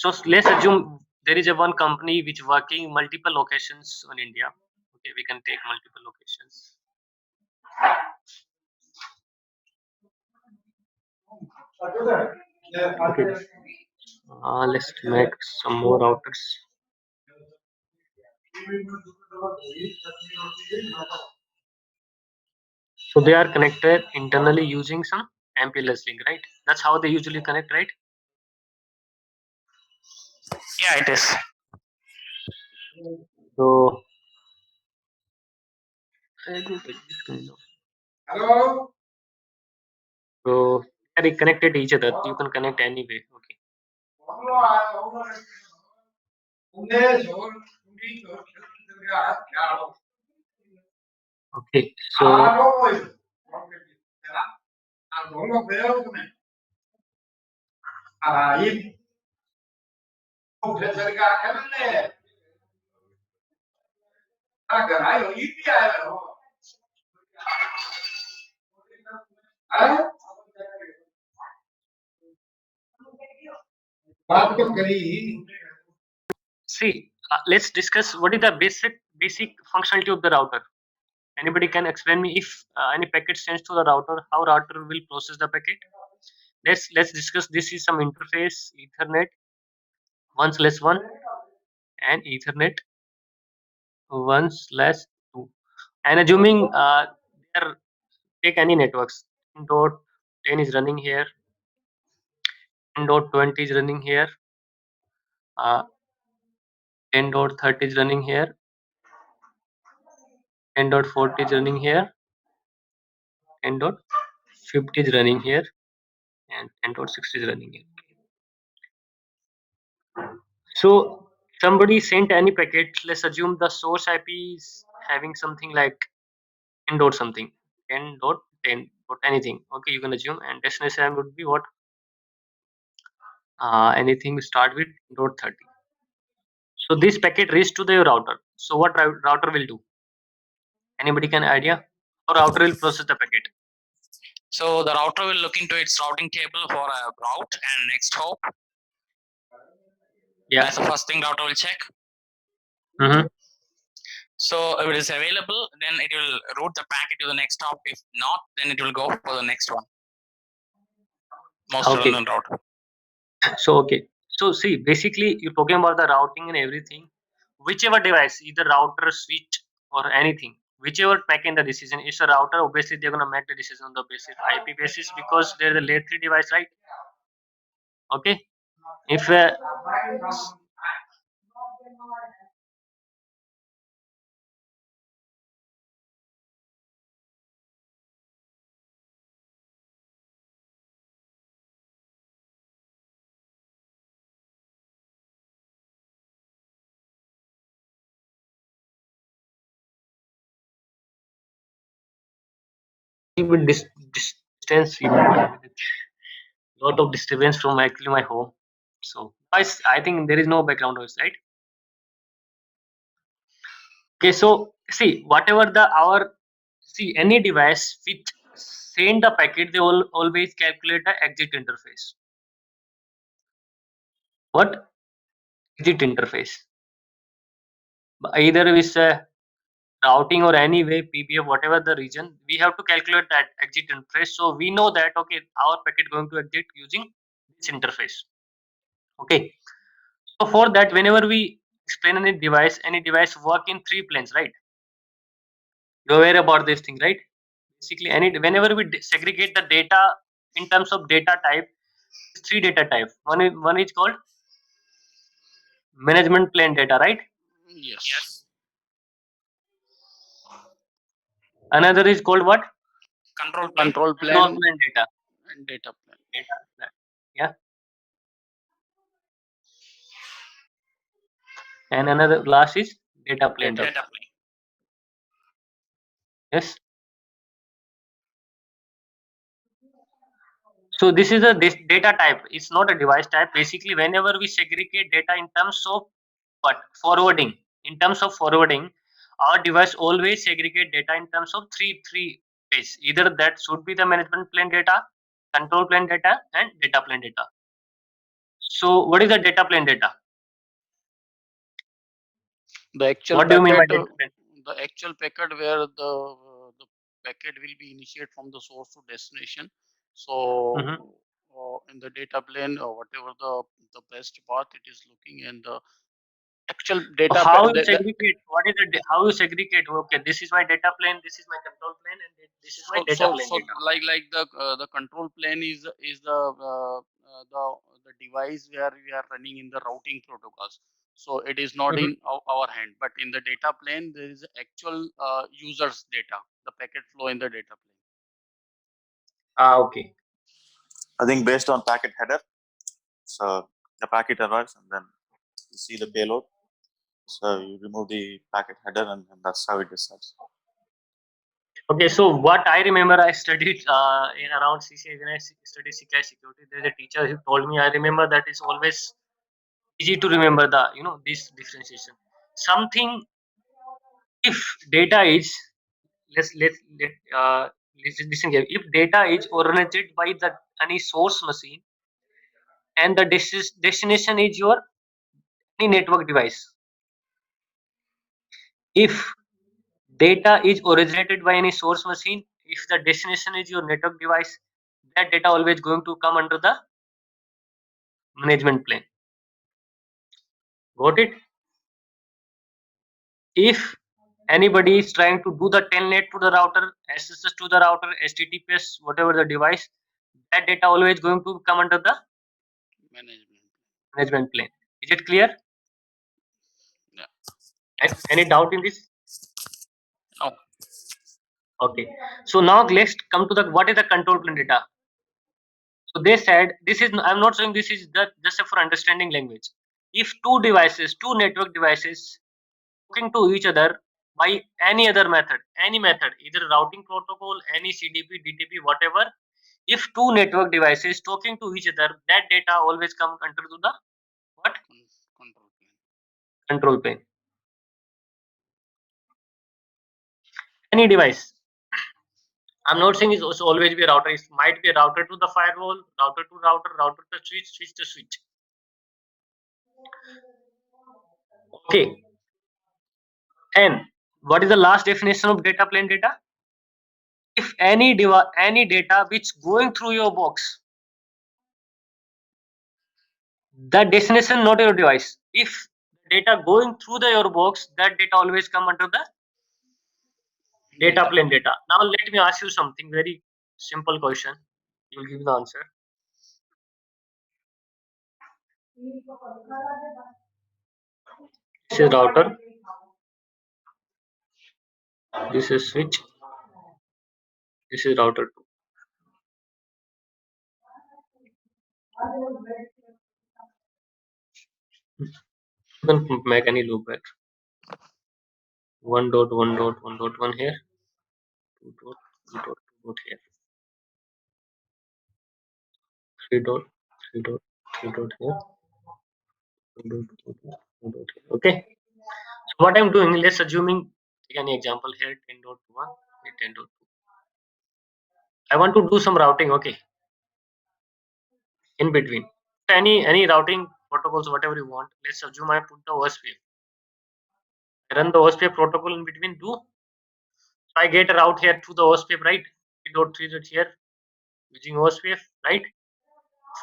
So let's assume there is a one company which working multiple locations on India. Okay, we can take multiple locations. Okay. Let's make some more routers. So they are connected internally using some MPLS link, right? That's how they usually connect, right? Yeah, it is. So I think this kind of. Hello. So they are connected to each other. You can connect anyway. Okay. Okay. So see, let's discuss what is the basic functionality of the router. Anybody can explain me if any packet sends to the router, how router will process the packet? Let's discuss. This is some interface, Ethernet 1/1 and Ethernet 1/2. And assuming there take any networks, dot 10 is running here, dot 20 is running here, 10.30 is running here, 10.40 is running here, 10.50 is running here, and 10.60 is running here. So somebody sent any packet. Let's assume the source IP is having something like 10 dot something, 10.10 dot anything. Okay, you can assume, and destination would be what? Anything we start with .30. So this packet reaches to the router. So what router will do? Anybody can idea? How router will process the packet? So the router will look into its routing table for a route and next hop. Yeah. That's the first thing router will check. So if it is available, then it will route the packet to the next hop. If not, then it will go for the next one. Most redundant router. So okay. So see, basically you're talking about the routing and everything. Whichever device, either router, switch, or anything, whichever making the decision, it's a router. Obviously, they're gonna make the decision on the basis IP basis because they're the layer 3 device, right? Okay. If with distance, lot of disturbance from actually my home. So I think there is no background noise, right? Okay, so see, whatever any device which send the packet, they will always calculate the exit interface. What? Exit interface. Either with routing or any way, PBF, whatever the region, we have to calculate that exit interface. So we know that, okay, our packet going to exit using this interface. Okay. So for that, whenever we explain any device work in 3 planes, right? You're aware about this thing, right? Basically, whenever we segregate the data in terms of data type, 3 data type. One is called management plane data, right? Yes. Another is called what? Control plane data. and data plane. Yeah. And another last is data plane. Yes. So this is a data type. It's not a device type. Basically, whenever we segregate data in terms of what? Forwarding. In terms of forwarding, our device always segregate data in terms of three ways. Either that should be the management plane data, control plane data, and data plane data. So what is the data plane data? The actual What do you mean by packet, data plane? the actual packet where the packet will be initiated from the source to destination. So in the data plane, or whatever the best path it is looking, and the actual data. How you segregate? What is the how you segregate? Okay, this is my data plane. This is my control plane, and this is my data plane data. Like the control plane is the device where we are running in the routing protocols. So it is not in our hand, but in the data plane there is actual users data, the packet flow in the data plane. Okay. I think based on packet header, so the packet arrives and then you see the payload. So you remove the packet header and that's how it decides. Okay, so what I remember, I studied in around CCI, when I studied CCI security. There's a teacher who told me. I remember that it's always easy to remember the this differentiation. Something, if data is listen here. If data is originated by the any source machine and the destination is your any network device. If data is originated by any source machine, if the destination is your network device, that data always going to come under the management plane. Got it? If anybody is trying to do the telnet to the router, SSH to the router, HTTPS, whatever the device, that data always going to come under the management plane. Is it clear? Yeah. Any doubt in this? No. Okay. So now let's come to the what is the control plane data. So they said this is, I'm not saying this is just for understanding language. If two network devices talking to each other by any other method, either routing protocol, any CDP, DTP, whatever, if two network devices talking to each other, that data always come under to the what? Control plane. Any device. I'm not saying it's also always be a router. It might be a router to the firewall, router to router, router to switch, switch to switch. Okay. And what is the last definition of data plane data? If any data which going through your box, the destination not your device. If data going through your box, that data always come under the data plane data. Now let me ask you something very simple question. You will give the answer. This is router. This is switch. This is router 2. You can make any loop at 1.1.1.1 here, 2.2.2 here, 3.3.3 here, 2.2 here. Okay. So what I'm doing, let's assuming any example here 10.1, 10.2. I want to do some routing. Okay. In between any routing protocols, whatever you want. Let's assume I put the OSPF. I run the OSPF protocol in between two. So I get a route here to the OSPF, right? 3.3 here using OSPF, right?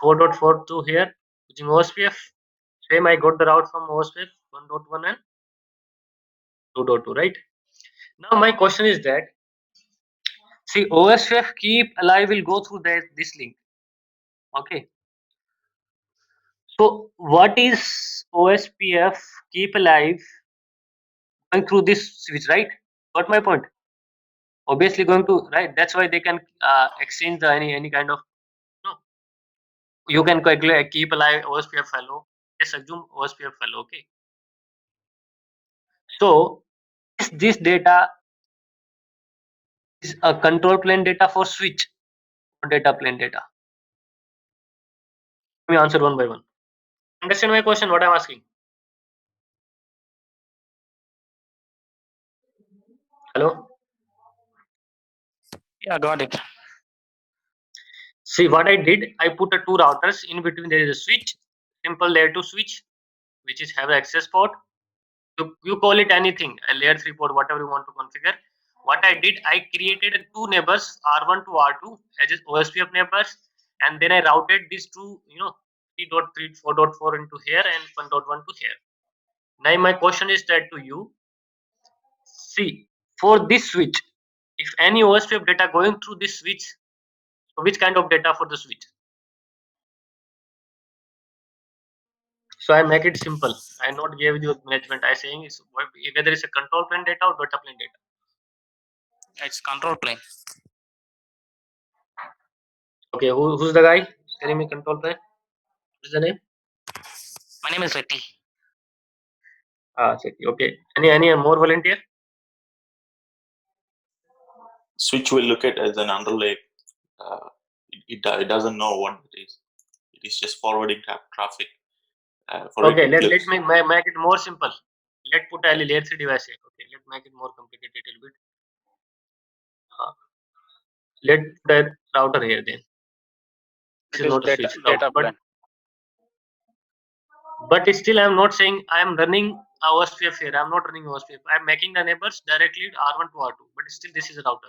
4.42 here using OSPF. Same, I got the route from OSPF 1.1 and 2.2, right? Now my question is that, see, OSPF keep alive will go through this link. Okay. So what is OSPF keep alive going through this switch, right? Got my point? Obviously going to, right? That's why they can exchange the any kind of, no. You can calculate, keep alive OSPF fellow. Let's assume OSPF fellow. Okay. So this data is a control plane data for switch or data plane data. Let me answer one by one. Understand my question? What I'm asking? Hello. Yeah, got it. See what I did. I put two routers in between. There is a switch. simple layer 2 switch, which is have access port. You call it anything, a layer 3 port, whatever you want to configure. What I did, I created two neighbors, R1 to R2 as OSPF neighbors, and then I routed these two, 3.3, 4.4 into here and 1.1 to here. Now my question is that to you, see, for this switch, if any OSPF data going through this switch, so which kind of data for the switch? So I make it simple. I not give you management. I saying is whether it's a control plane data or data plane data. It's control plane. Okay, who's the guy telling me control plane? What's the name? My name is Reddy. Chetty. Okay. Any more volunteer? Switch will look at as an underlay. It doesn't know what it is. It is just forwarding traffic. Okay, let make it more simple. Let put a layer 3 device here. Okay, let make it more complicated a little bit. Let put a router here then. This It is is not a switch data router, plan. but still I am not saying I am running a OSPF here. I am not running OSPF. I am making the neighbors directly R1 to R2, but still this is a router.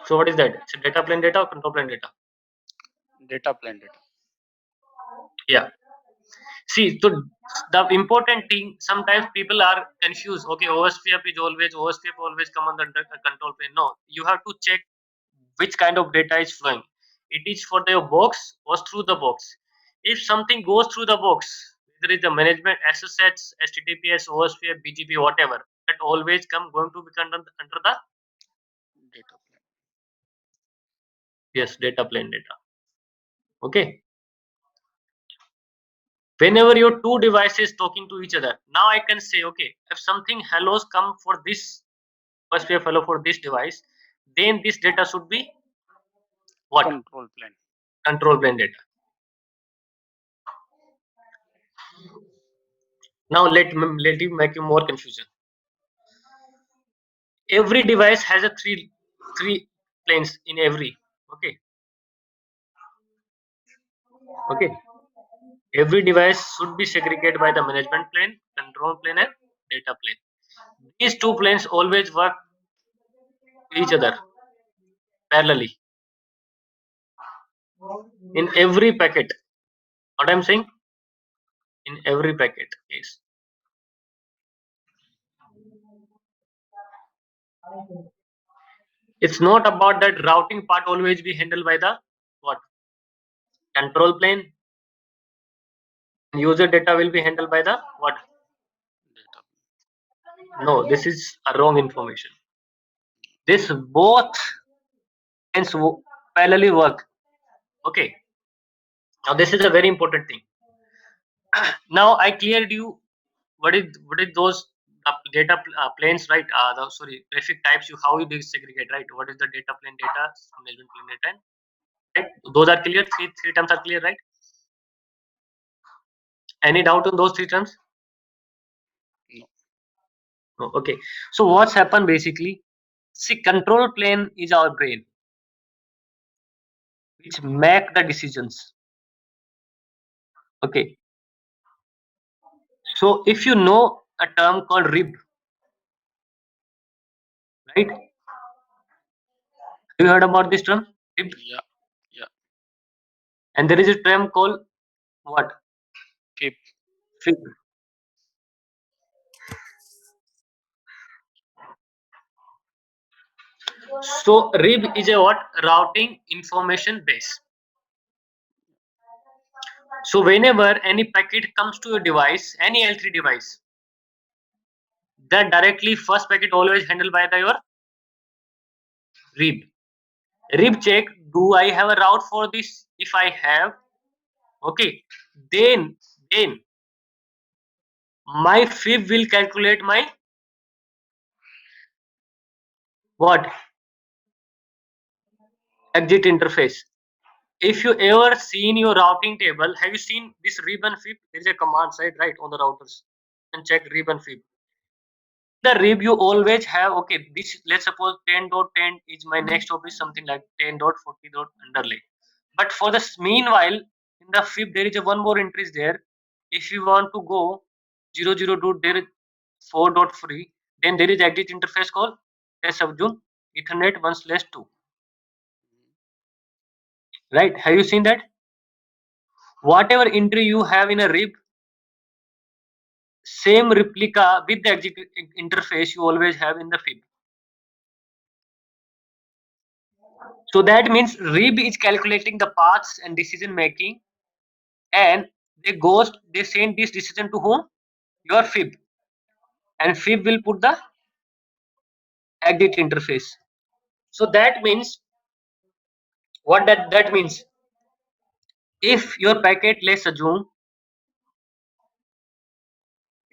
So what is that? It's a data plane data or control plane data? Data plan data. Yeah. See, so the important thing, sometimes people are confused. Okay, OSPF always come under control plane. No, you have to check which kind of data is flowing. It is for the box or through the box. If something goes through the box, whether it's the management, SSH, HTTPS, OSPF, BGP, whatever, that always going to be under the Data plan. yes, data plane data. Okay. Whenever your two devices talking to each other, now I can say, okay, if something hellos come for this OSPF hello for this device, then this data should be what? Control plane. Control plane data. Now let me make you more confusion. Every device has a three planes in every. Okay. Every device should be segregated by the management plane, control plane, and data plane. These two planes always work each other parallelly in every packet. What I'm saying? In every packet case. It's not about that routing part always be handled by the what? Control plane. User data will be handled by the what? Data. No, this is a wrong information. This both ends parallelly work. Okay. Now this is a very important thing. Now I cleared you what is those data planes, right? Sorry, traffic types. How you segregate, right? What is the data plane data, management plane data, right? Those are clear. Three terms are clear, right? Any doubt on those three terms? No. No. Okay. So what's happened basically? See, control plane is our brain, which make the decisions. Okay. So if you know a term called RIB, right? Have you heard about this term? RIB? Yeah. Yeah. And there is a term called what? FIB. FIB. So RIB is a what? Routing information base. So whenever any packet comes to your device, any L3 device, that directly first packet always handled by your RIB. RIB check, do I have a route for this? If I have, okay, then my FIB will calculate my what? Exit interface. If you ever seen your routing table, have you seen this RIB and FIB? There is a command side right on the routers and check RIB and FIB. the rib you always have, okay, this, let's suppose 10.10 is my next hop is something like 10.40 underlay. But for this meanwhile, in the fib there is a one more entry is there. If you want to go 00 to there is 4.free, then there is exit interface called subjoin Ethernet 1/2. Right? Have you seen that? Whatever entry you have in a rib, same replica with the exit interface you always have in the fib. So that means rib is calculating the paths and decision making, and they send this decision to whom? Your fib, and fib will put the exit interface. So that means what that means. If your packet, let's assume,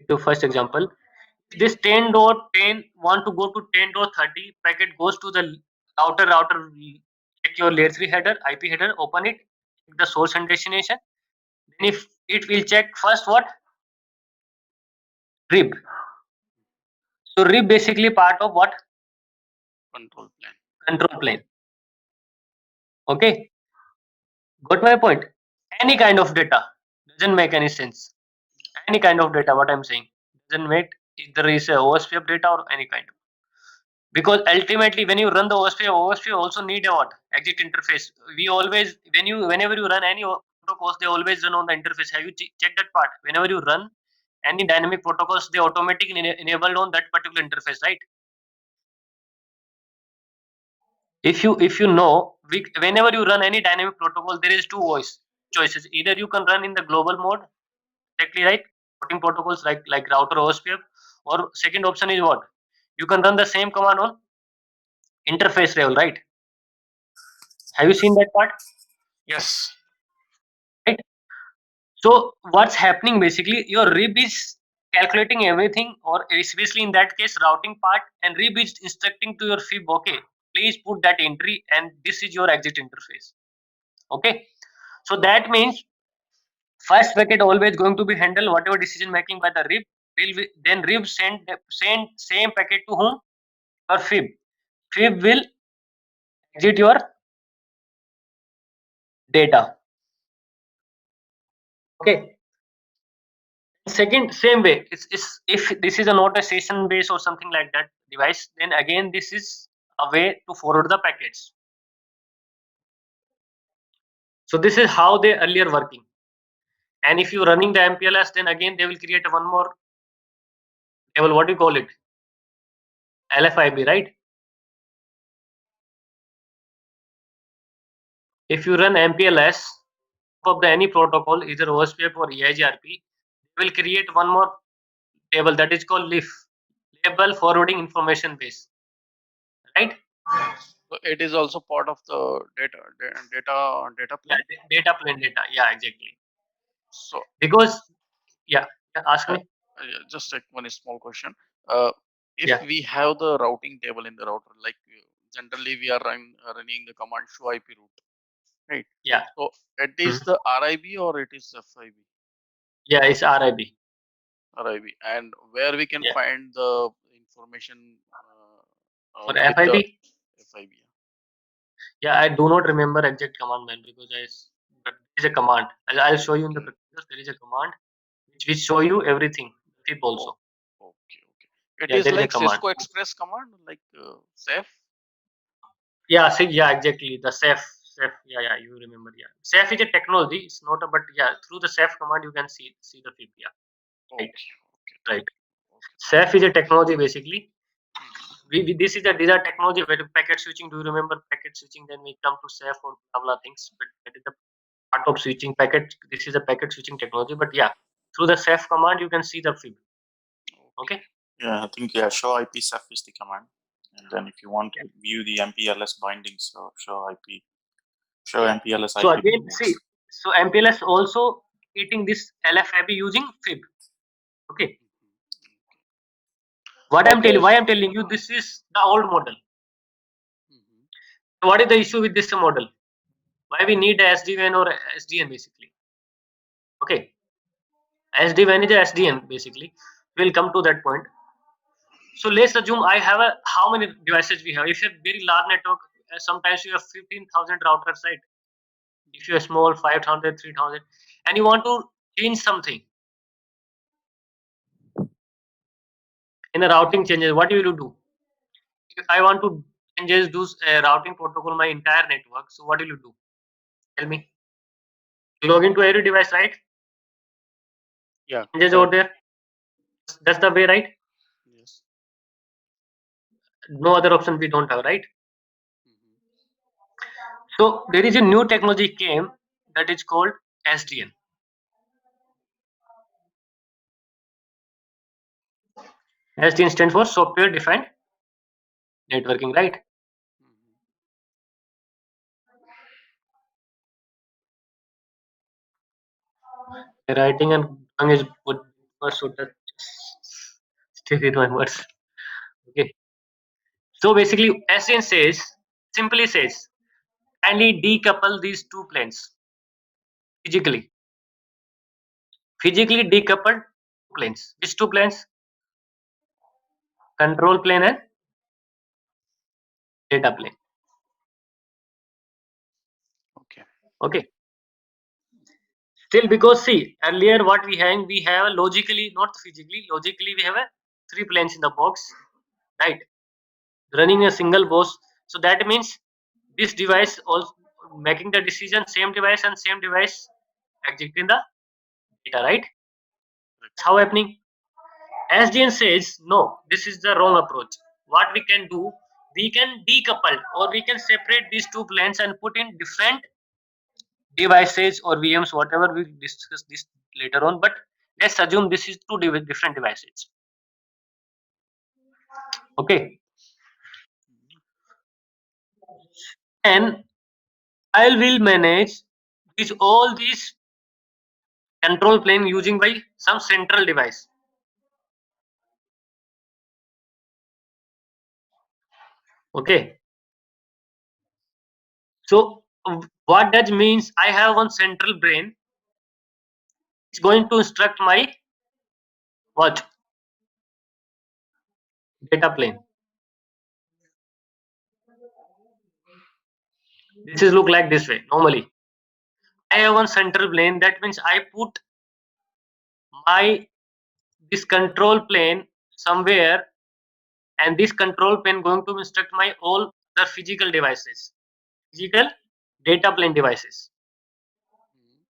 to first example, this 10.10 want to go to 10.30, packet goes to the router check your layer 3 header, IP header, open it, the source and destination. Then if it will check first what? Rib. So rib basically part of what? Control plane. Control plane. Okay, got my point? Any kind of data doesn't make any sense. Any kind of data, what I'm saying, doesn't make either is a OSPF data or any kind. Because ultimately, when you run the OSPF also need a what? Exit interface. We always, whenever you run any protocols, they always run on the interface. Have you checked that part? Whenever you run any dynamic protocols, they automatically enabled on that particular interface, right? If you know, whenever you run any dynamic protocol, there is two choices. Either you can run in the global mode, exactly right, routing protocols like router OSPF, or second option is what? You can run the same command on interface level, right? Have you seen that part? Yes. Right. So what's happening basically? Your rib is calculating everything, or especially in that case, routing part, and rib is instructing to your fib. Okay, please put that entry, and this is your exit interface. Okay, so that means first packet always going to be handle whatever decision making by the rib. Then rib send same packet to whom? Your fib. Fib will exit your data. Okay. Second, same way. It's if this is a not a session based or something like that device, then again this is a way to forward the packets. So this is how they earlier working. And if you're running the MPLS, then again they will create one more level. What do you call it? LFIB, right? If you run MPLS of the any protocol, either OSPF or EIGRP, they will create one more table that is called LIF, label forwarding information base, right? So it is also part of the data Yeah, plane. data plane data. Yeah, exactly. So Because yeah, ask me. just like one small question. If Yeah. we have the routing table in the router, like generally we are running the command show IP route, right? Yeah. So it is the RIB or it is FIB? Yeah, it's RIB. RIB, and where we can Yeah. find the information For with FIB, the FIB. yeah, I do not remember exact command man because but there is a command. I'll show you in the pictures. There is a command which will show you everything. FIB also. Okay. It Yeah, is there is a like command. Cisco Express command, like SAFE. Yeah, see, yeah, exactly. The SAFE. Yeah, you remember. Yeah, SAFE is a technology. It's not a, but yeah, through the SAFE command you can see the FIB. Yeah, right. Okay. Right. SAFE is a technology basically. These are technology where packet switching. Do you remember packet switching? Then we come to SAFE or blah blah things. But that is the part of switching packet. This is a packet switching technology. But yeah, through the SAFE command you can see the FIB. Okay. Yeah, I think show IP ceph is the command, and then if you want to view the MPLS bindings, so show MPLS IP. So again, see, so MPLS also creating this LFIB using FIB. Okay. Why I'm telling you, this is the old model. So what is the issue with this model? Why we need a SDN or a SDN basically? Okay. SDN is a SDN basically. We'll come to that point. So let's assume I have how many devices we have. If you have very large network, sometimes you have 15,000 routers, right? If you are small, 5,000, 3,000, and you want to change something in the routing changes, what will you do? If I want to changes do routing protocol my entire network, so what will you do? Tell me. You log into every device, right? Yeah. Changes over there. That's the way, right? Yes. No other option we don't have, right? Mhm. So there is a new technology came that is called SDN. SDN stands for software defined networking, right? Mhm. Writing and tongue is good first, so that stay with my words. Okay. So basically, SDN says simply says kindly decouple these two planes physically. Physically decoupled planes. Which two planes? Control plane and data plane. Okay. Okay. Still, because see earlier what we have logically, not physically, logically we have a three planes in the box, right? Running a single box. So that means this device also making the decision, same device and same device executing the data, right? That's how happening. SDN says no, this is the wrong approach. What we can do, we can decouple or we can separate these two planes and put in different devices or VMs, whatever we'll discuss this later on. But let's assume this is two different devices. Okay, and I will manage all these control plane using by some central device. Okay, so what that means, I have one central brain. It's going to instruct my what data plane. This is look like this way normally. I have one central plane. That means I put my this control plane somewhere, and this control plane going to instruct my all the physical devices, physical data plane devices. Mhm.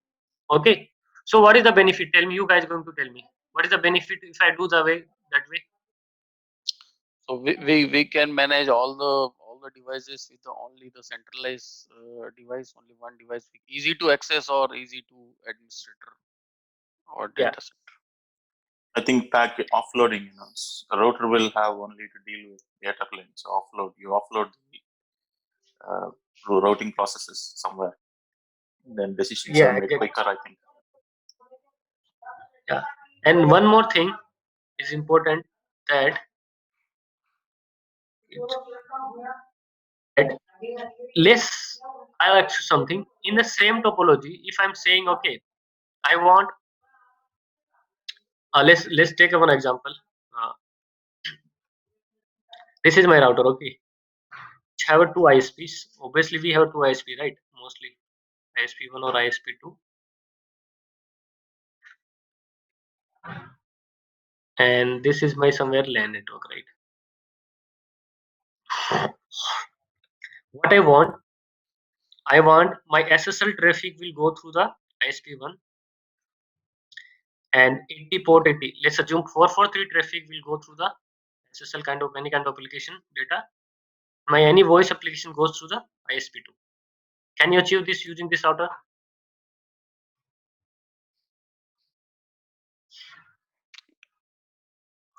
Okay. So what is the benefit? Tell me. You guys going to tell me what is the benefit if I do the way that way? So we can manage all the devices with only the centralized device, only one device, easy to access or easy to administrator or Yeah. data center. I think packet offloading, a router will have only to deal with data planes. You offload the routing processes somewhere. Then decisions are Yeah. made quicker, I think. Yeah. And one more thing is important that that let's I'll ask you something in the same topology. If I'm saying okay, I want let's take one example. Uh, this is my router. Okay, which have two ISPs. Obviously, we have two ISP, right? Mostly ISP1 or ISP2, and this is my somewhere LAN network, right? What I want my SSL traffic will go through the ISP1 and 80 port 80. Let's assume 443 traffic will go through the SSL kind of any kind of application data. My any voice application goes through the ISP2. Can you achieve this using this router?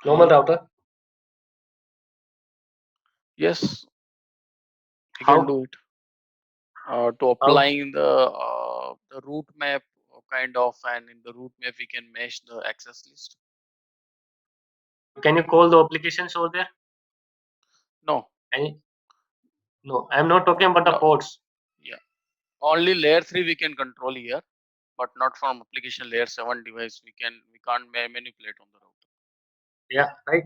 Normal router. Yes, we can do How? it. To applying the route map kind of, and in the route map we can mesh the access list. Can you call the applications over there? No, No, I'm not talking about the no, ports. yeah. Only layer 3 we can control here, but not from application layer 7 device. We can't manipulate on the router. Yeah, right.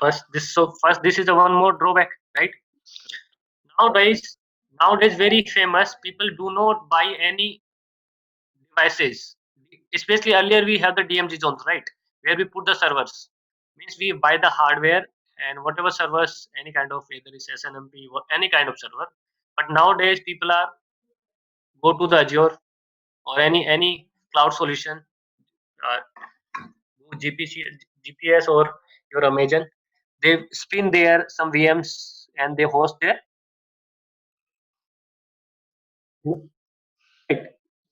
First, this is the one more drawback, right? Nowadays, very famous people do not buy any devices. Especially earlier, we have the DMG zones, right, where we put the servers. Means we buy the hardware and whatever servers, any kind of either is SNMP or any kind of server. But nowadays, people are go to the Azure or any cloud solution, uh, GPC, GPS or your Amazon. They spin there some VMs and they host there. Right.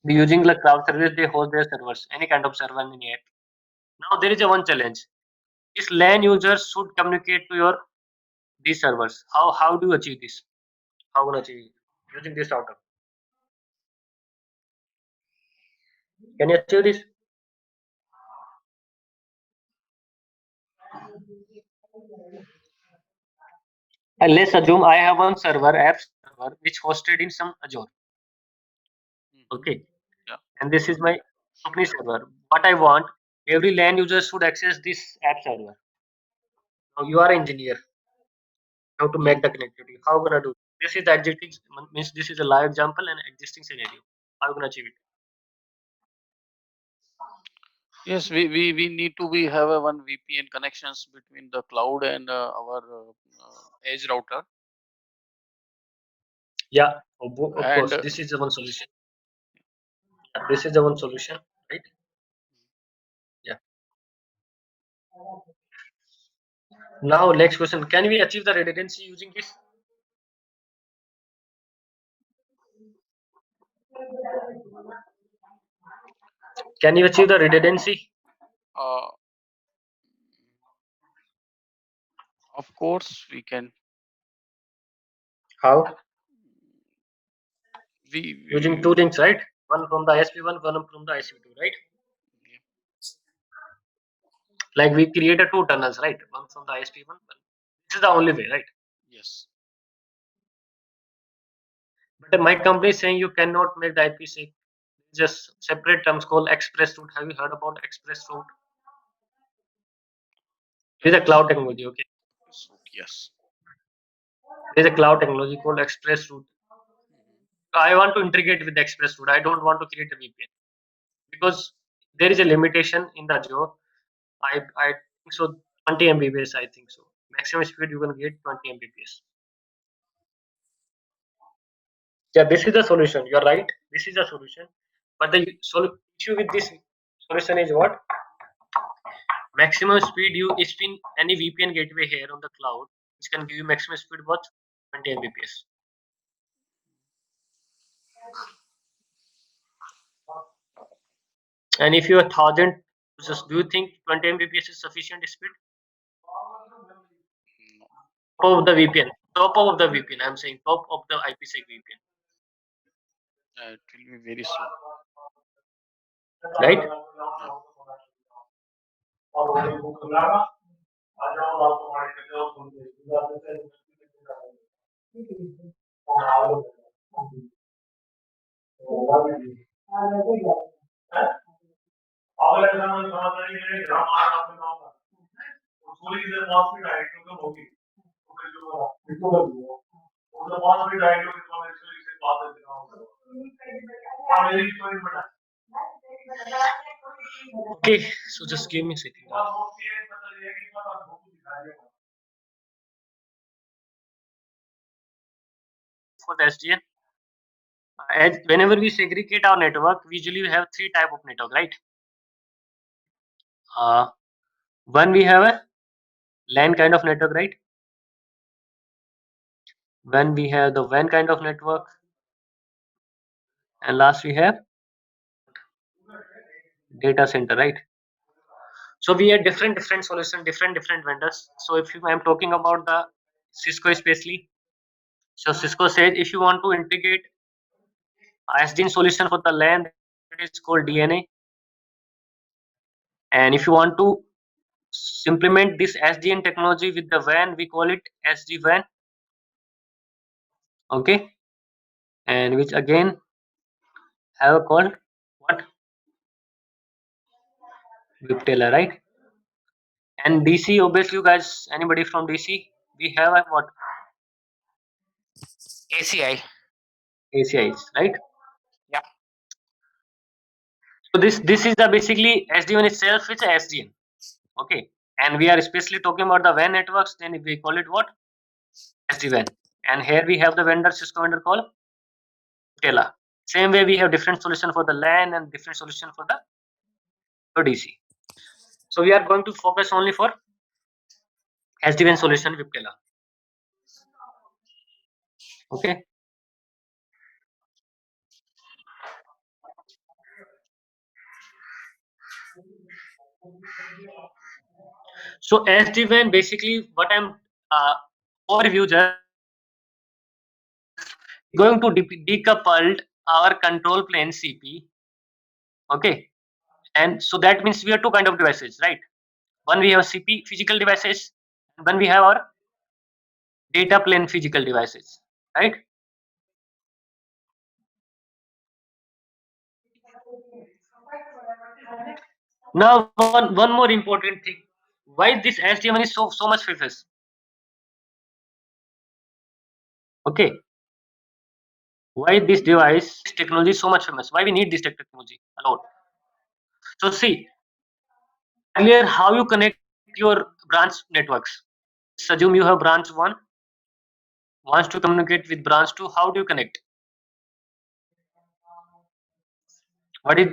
Using the cloud service, they host their servers, any kind of server in the app. Now there is a one challenge. If LAN users should communicate to your these servers, how do you achieve this? How gonna achieve it? Using this router? Can you achieve this? And let's assume I have one server, app server, which hosted in some Azure. Okay. Yeah. And this is my company server. What I want, every LAN user should access this app server. Now you are an engineer. How to make the connectivity? How gonna do? This is the existing means this is a live example and existing scenario. How gonna achieve it? Yes, we need to have a one VPN connections between the cloud and our edge router. Yeah, of And course. This is the one solution. Yeah, this is the one solution, right? Yeah. Now next question: can we achieve the redundancy using this? Can you achieve the redundancy? uh, of course we can. How? Using two We things, right? One from the ISP1, one from the ISP2, right? Like we created two tunnels, right? One from the ISP1. This is the only way, right? yes. But my company is saying you cannot make the IPsec. Just separate terms called express route. Have you heard about express route? It is a cloud technology. Okay, So, yes. there is a cloud technology called express route. I want to integrate with the express route. I don't want to create a VPN because there is a limitation in the Azure. I think so 20 Mbps. I think so. Maximum speed you can get 20 Mbps. Yeah, this is the solution. You're right. This is the solution. But the issue with this solution is what? Maximum speed you spin any VPN gateway here on the cloud, which can give you maximum speed what? 20 Mbps. And if you are 1000 users, do you think 20 Mbps is sufficient speed? No. Top of the VPN. Top of the VPN. I'm saying top of the IPsec VPN. It will be very slow. Right? Okay, so just give me a second. For the SDN, as whenever we segregate our network, we usually have three type of network, right? One we have a LAN kind of network, right? When we have the WAN kind of network, and last we have data center, right? So we have different solution, different vendors. So if I'm talking about the Cisco especially, so Cisco says if you want to integrate SDN solution for the LAN, it is called DNA, and if you want to implement this SDN technology with the WAN, we call it SD WAN. Okay, and which again have called what? Viptela, right? And DC, obviously, you guys, anybody from DC? We have what? ACI. ACIs, right? Yeah. So this is the basically SD-WAN itself. It's a SDN. Okay. And we are especially talking about the WAN networks. Then we call it what? SD-WAN. And here we have the vendor, Cisco vendor called Viptela. Same way we have different solution for the LAN and different solution for the DC. So we are going to focus only for SD-WAN solution Viptela. Okay. So SD-WAN basically what I'm overview just going to decoupled our control plane CP. Okay. And so that means we have two kind of devices, right? One we have CP physical devices, and one we have our data plane physical devices, right? Now one more important thing. Why this SD-WAN is so much famous? Okay. Why this device technology is so much famous? Why we need this technology a lot? So see, earlier how you connect your branch networks. Let's assume you have branch 1 wants to communicate with branch 2. How do you connect? What is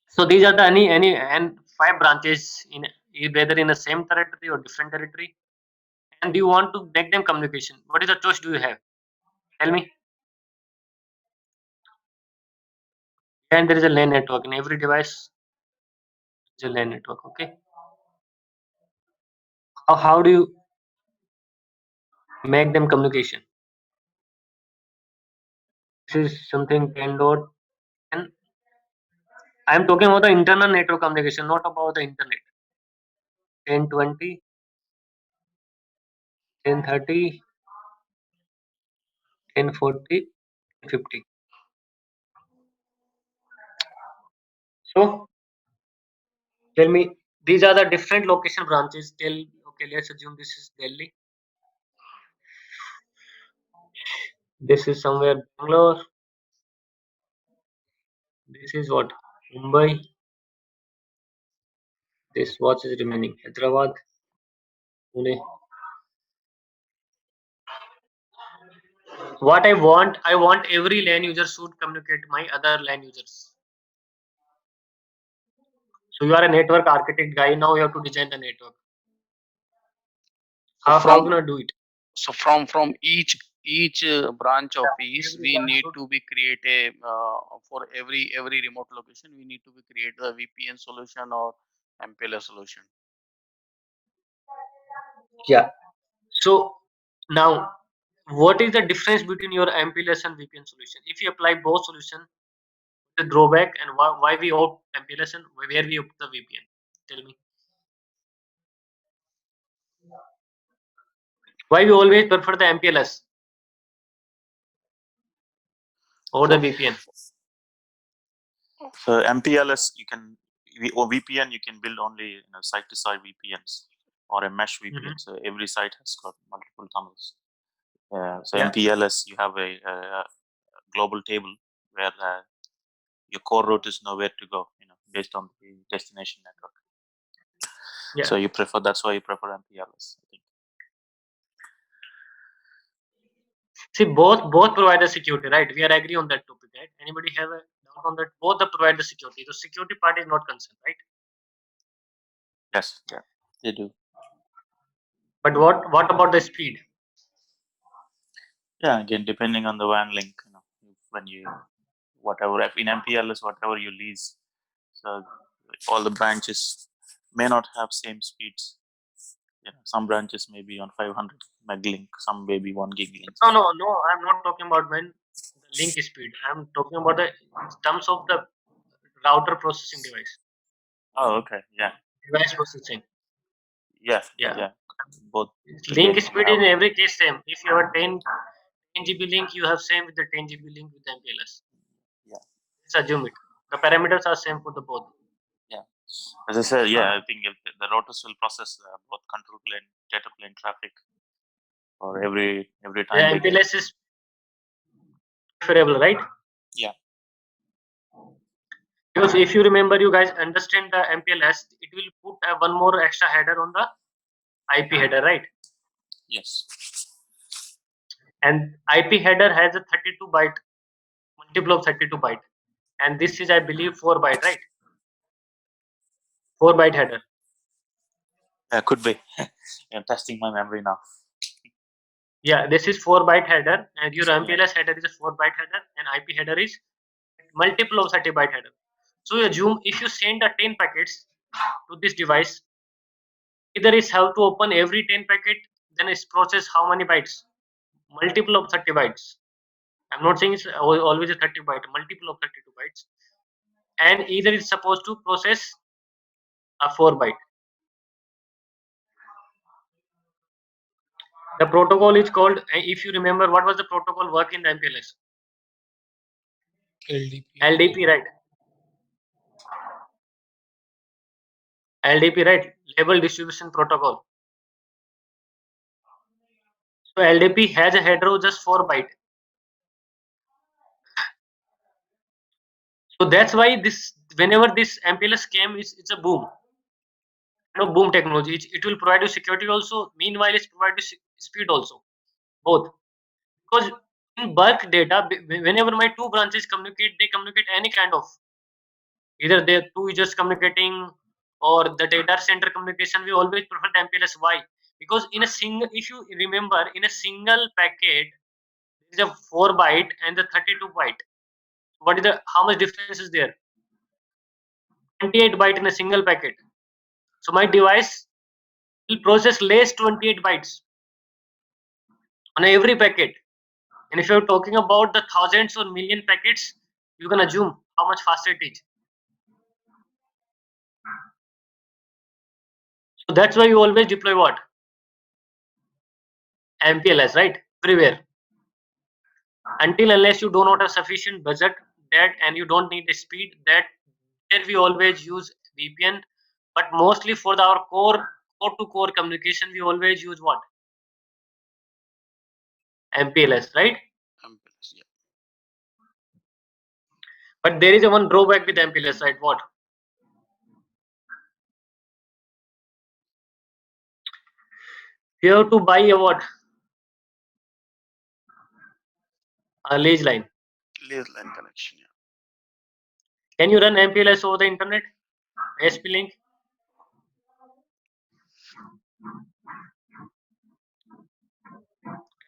so these are the any and 5 branches in whether in the same territory or different territory, and you want to make them communication. What is the choice do you have? Tell me. And there is a LAN network in every device. There's a LAN network. Okay. How do you make them communication? This is something 10 dot, and I am talking about the internal network communication, not about the internet. 1020, 1030, 1040, 50. So tell me, these are the different location branches. Okay, let's assume this is Delhi. This is somewhere Bangalore. This is what? Mumbai. This what is remaining? Hyderabad, Pune. What I want every LAN user should communicate my other LAN users. So you are a network architect guy. Now you have to design the network. So How from gonna do it? so from each branch office, we need to be create a for every remote location, we need to be create a VPN solution or MPLS solution. Yeah. So now, what is the difference between your MPLS and VPN solution? If you apply both solution, the drawback and why we opt MPLS and where we opt the VPN? Tell me. Why we always prefer the MPLS over the So VPN? So MPLS you can or VPN you can build only site-to-site VPNs or a mesh VPN. So every site has got multiple tunnels. So Yeah. MPLS you have a global table where your core route is nowhere to go, based on the destination network. Yeah. So you prefer that's why you prefer MPLS, I think. See, both provide the security, right? We are agree on that topic, right? Anybody have a doubt on that? Both the provide the security. The security part is not concerned, right? Yes, yeah, they do. But what about the speed? Yeah, again depending on the WAN link, when you whatever in MPLS whatever you lease, so all the branches may not have same speeds. Some branches may be on 500 meg link, some may be 1 gig link. No. I'm not talking about when the link speed. I'm talking about the terms of the router processing device. Oh, okay. Yeah. Device processing. Yeah. Yeah. Yeah. Both. Link Again, speed in every case same. If you have 10 GB link, you have same with the 10 GB link with MPLS. Yeah. Let's assume it. The parameters are same for the both. Yeah. As I said, yeah, I think if the routers will process both control plane, data plane traffic for every The time they get. MPLS is preferable, right? Yeah. Because if you remember, you guys understand the MPLS, it will put one more extra header on the IP header, right? Yes. And IP header has a 32 byte multiple of 32 byte, and this is, I believe, 4 byte, right? 4 byte header. Yeah, could be. I'm testing my memory now. Yeah, this is 4 byte header, and your Yeah. MPLS header is a 4 byte header, and IP header is multiple of 30 byte header. So assume if you send a 10 packets to this device, either is have to open every 10 packet, then it's process how many bytes? Multiple of 30 bytes. I'm not saying it's always a 30 byte, multiple of 32 bytes, and either it's supposed to process a 4 byte. The protocol is called, if you remember, what was the protocol work in the MPLS? LDP. LDP, right? LDP, right? Label distribution protocol. So LDP has a header of just 4 byte. So that's why this, whenever this MPLS came, it's a boom. Boom technology. It will provide you security also. Meanwhile, it's provide you speed also. Both. Because in bulk data, whenever my two branches communicate, they communicate any kind of, either they two is just communicating or the data center communication. We always prefer the MPLS. Why? Because in a single, if you remember, in a single packet, there is a 4 byte and the 32 byte. What is the, how much difference is there? 28 byte in a single packet. So my device will process less 28 bytes on every packet. And if you're talking about the thousands or million packets, you can assume how much faster it is. So that's why you always deploy what? MPLS, right? Everywhere. Until unless you do not have sufficient budget, that, and you don't need the speed, that there we always use VPN. But mostly for our core to core communication, we always use what? MPLS, right? MPLS, yeah. But there is a one drawback with MPLS, right? What? You have to buy a what? A lease line. Layer line connection, yeah. Can you run MPLS over the internet? ASP link?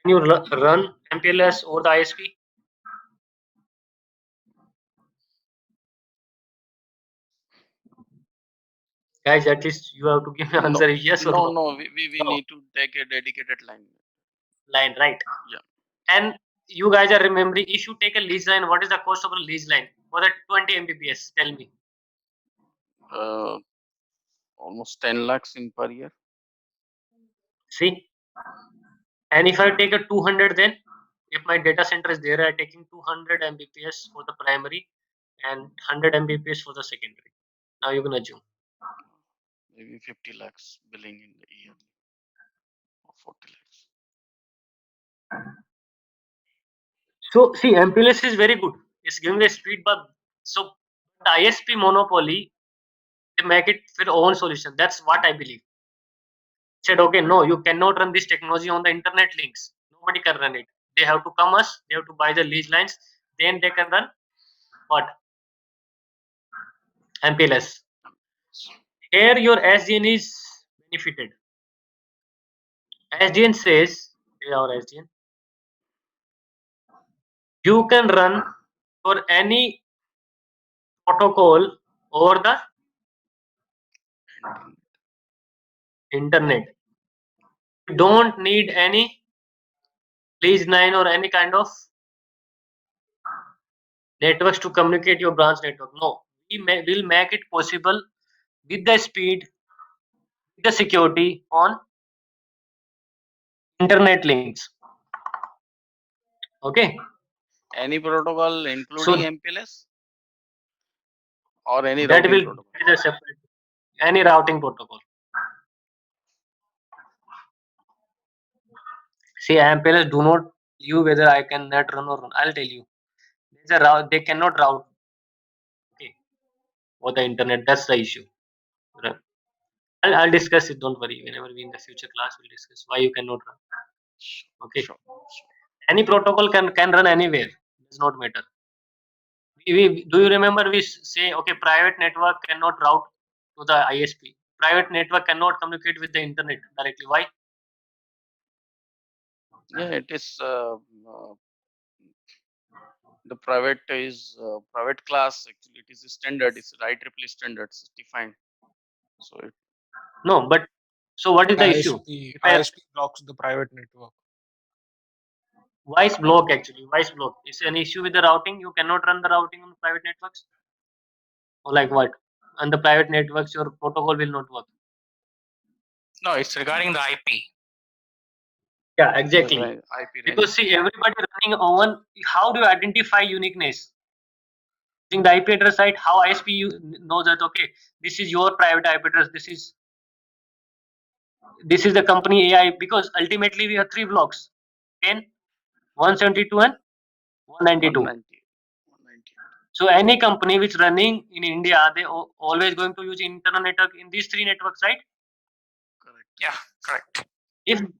Can you run MPLS over the ISP? Guys, at least you have to give me answer yes or no. No, we No. need to take a dedicated line. Line, right? Yeah. And you guys are remembering, if you take a lease line, what is the cost of a lease line for that 20 Mbps? Tell me. Almost 10 lakhs in per year. See? And if I take a 200, then if my data center is there, I'm taking 200 Mbps for the primary and 100 Mbps for the secondary. Now you can assume. Maybe 50 lakhs billing in the year, or 40 lakhs. So see, MPLS is very good. It's giving the speed, but so the ISP monopoly, they make it for their own solution. That's what I believe. Said, okay, no, you cannot run this technology on the internet links. Nobody can run it. They have to come us. They have to buy the lease lines. Then they can run what? MPLS. Here your SDN is benefited. SDN says, here our SDN, you can run for any protocol over the internet. You don't need any lease line or any kind of networks to communicate your branch network. No, we will make it possible with the speed, with the security on internet links. Okay, Any protocol including so MPLS or any that routing will protocol? be the separate any routing protocol. See, MPLS do not you whether I can net run or run. I'll tell you. There's a route, they cannot route, okay, over the internet. That's the issue. Right. I'll discuss it. Don't worry. Whenever we in the future class, we'll discuss why you cannot run. Sure, Okay. sure. Any protocol can run anywhere. Does not matter. Do you remember we say okay, private network cannot route to the ISP. Private network cannot communicate with the internet directly. Why? Yeah, it is the private is private class. Actually, it is a standard. It's IEEE standards defined. So it, No, but so what is the issue? ISP, If I ISP blocks the private network. voice block actually, voice block. Is an issue with the routing. You cannot run the routing on private networks. Or like what? On the private networks, your protocol will not work. No, it's regarding the IP. Yeah, exactly. IP range. Because see, everybody running on. How do you identify uniqueness? Using the IP address site, how ISP knows that okay, this is your private IP address. This is the company AI, because ultimately we have three blocks: 10, 172, and 192. 190. So any company which running in India, they always going to use internal network in these three networks, right? Correct. Yeah, correct.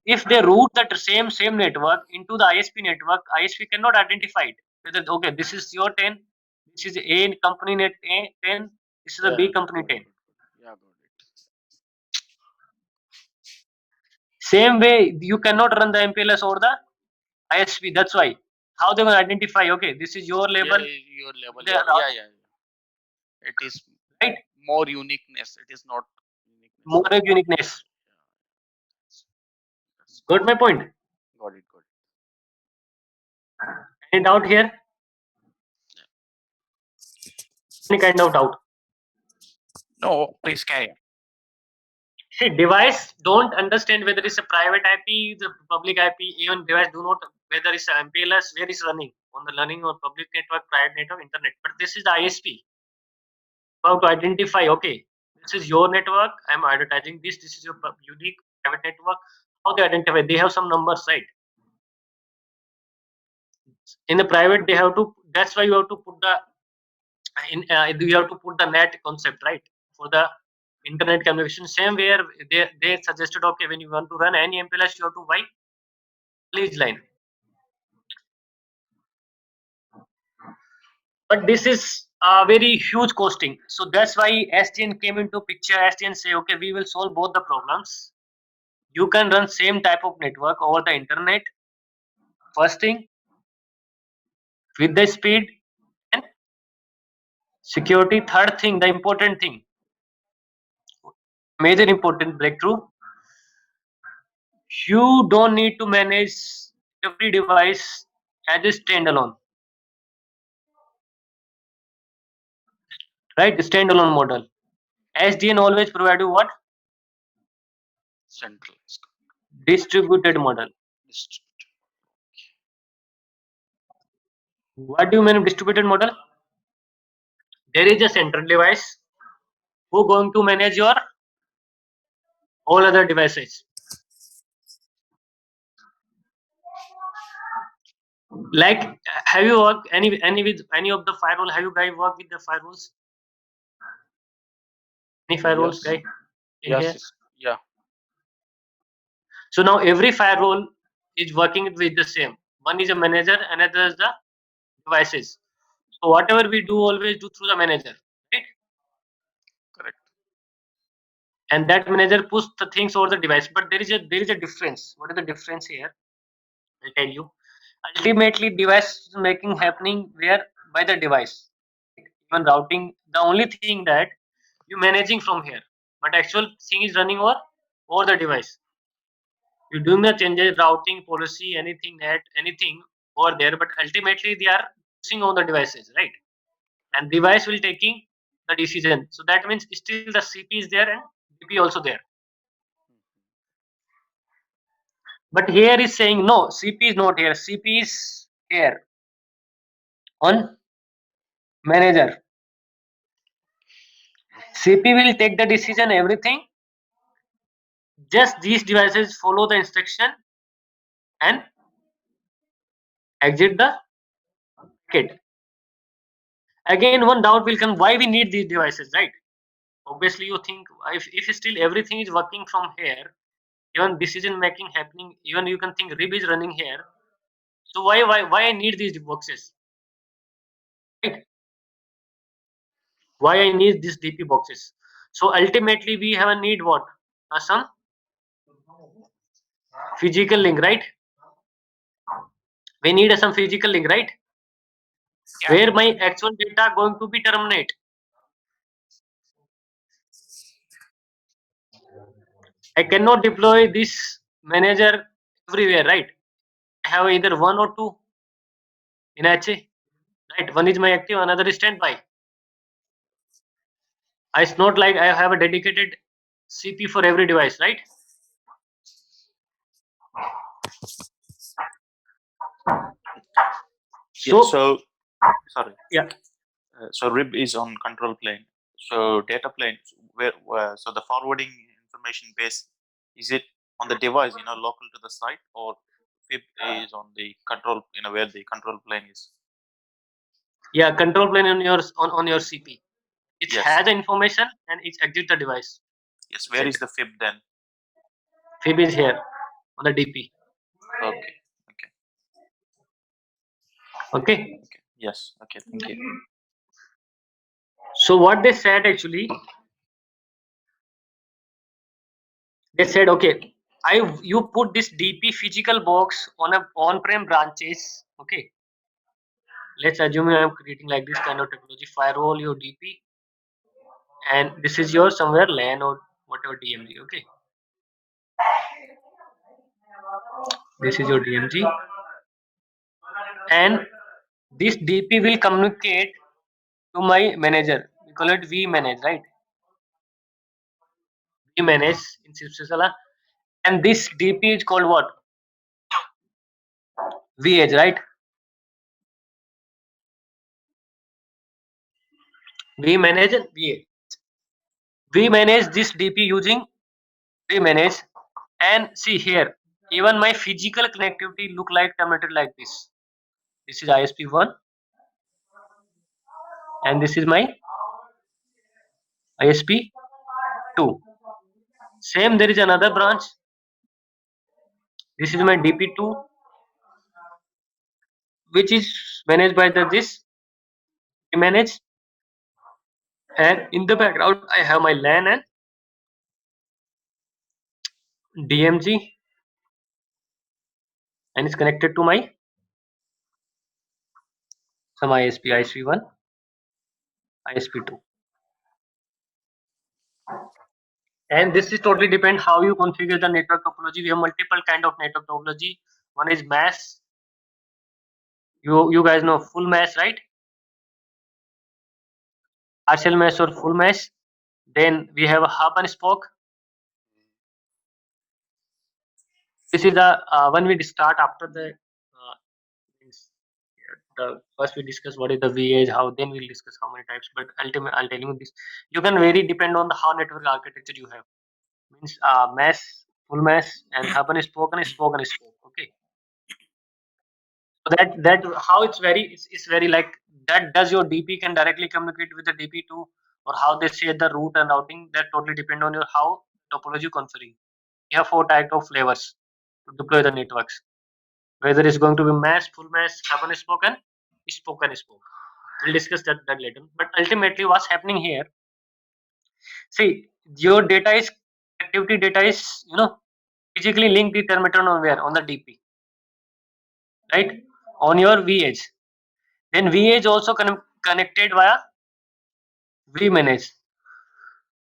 If they route that same network into the ISP network, ISP cannot identify it. Whether okay, this is your 10, this is A company net A 10, this is a B company 10. Yeah, got it. Same way, you cannot run the MPLS or the ISP. That's why. How they will identify? Okay, this is your label, Yeah, your level. They Yeah, are yeah, yeah. It is right? more uniqueness. It is not uniqueness. More of uniqueness. That's Got my point? got it. Got it. Any doubt here? Any kind of doubt? No, please carry on. See, device don't understand whether it's a private IP, the public IP. Even device do not whether it's a MPLS, where it's running on the learning or public network, private network, internet. But this is the ISP. How to identify? Okay, this is your network. I'm advertising this. This is your unique private network. How they identify? They have some numbers, right? In the private, they have to. That's why you have to put the you have to put the net concept, right, for the internet communication. Same where they suggested okay, when you want to run any MPLS, you have to buy lead line. But this is a very huge costing. So that's why SDN came into picture. SDN say okay, we will solve both the problems. You can run same type of network over the internet. First thing, with the speed and security. Third thing, the important thing, major important breakthrough, you don't need to manage every device as a standalone, right? Standalone model. SDN always provide you what? Centralized. Distributed model. Distributed. What do you mean distributed model? There is a central device who going to manage your all other devices. Like, have you worked any with any of the firewall? Have you guys worked with the firewalls? Any firewalls, Yes. guy? In Yes. here? Yes. Yeah. So now every firewall is working with the same. One is a manager, another is the devices. So whatever we do, always do through the manager, right? Correct. And that manager puts the things over the device. But there is a difference. What is the difference here? I'll tell you. Ultimately, device making happening where by the device. Even routing, the only thing that you managing from here, but actual thing is running over the device. You're doing the changes, routing, policy, anything that anything over there, but ultimately they are pushing on the devices, right? And device will taking the decision. So that means still the CP is there and DP also there. But here is saying no, CP is not here. CP is here on manager. CP will take the decision, everything. Just these devices follow the instruction and exit the packet. Again, one doubt will come: why we need these devices, right? Obviously, you think if still everything is working from here, even decision making happening, even you can think RIB is running here. So why I need these boxes, right? Why I need these DP boxes? So ultimately, we have a need what? Some physical link, right? We need some physical link, right? Yeah. Where my actual data going to be terminate. I cannot deploy this manager everywhere, right? I have either one or two in HA, right? One is my active, another is standby. It's not like I have a dedicated CP for every device, right? Yeah, So, so sorry. yeah. So RIB is on control plane. So data plane, where so the forwarding information base, is it on the device, local to the site, or FIB is on the control, where the control plane is? Yeah, control plane on your CP. It Yes. has the information and it exit the device. Yes. Where is the FIB then? FIB is here on the DP. Okay. Okay. Yes. Okay. Thank you. So what they said actually, they said, okay, you put this DP physical box on a on-prem branches. Okay. Let's assume I am creating like this kind of technology, firewall your DP, and this is your somewhere LAN or whatever DMZ. Okay. This is your DMZ, and this DP will communicate to my manager. We call it vManage, right? vManage in Cipsysala, and this DP is called what? vEdge, right? vManage and vEdge. We manage this DP using vManage, and see here, even my physical connectivity look like terminated like this. This is ISP1 and this is my ISP2. Same, there is another branch. This is my DP2, which is managed by this manage, and in the background I have my LAN and DMZ, and it's connected to my some ISP1, ISP2. And this is totally depend how you configure the network topology. We have multiple kind of network topology. One is mesh. You guys know full mesh, right? Partial mesh or full mesh. Then we have a hub and spoke. This is the when we start after the first we discuss what is the vEdge, how, then we'll discuss how many types. But ultimately, I'll tell you this: you can vary depend on the how network architecture you have. Means mesh, full mesh, and hub and spoke and spoke and spoke. Okay. So that how it's very like that. Does your DP can directly communicate with the DP2, or how they share the route and routing? That totally depend on your how topology configuring. You have 4 type of flavors to deploy the networks. Whether it's going to be mesh, full mesh, hub and spoke, and spoke and spoke. We'll discuss that later. But ultimately, what's happening here? See, your data is activity data is physically linked the terminator on where on the DP, right? On your vEdge. Then vEdge also connected via vManage.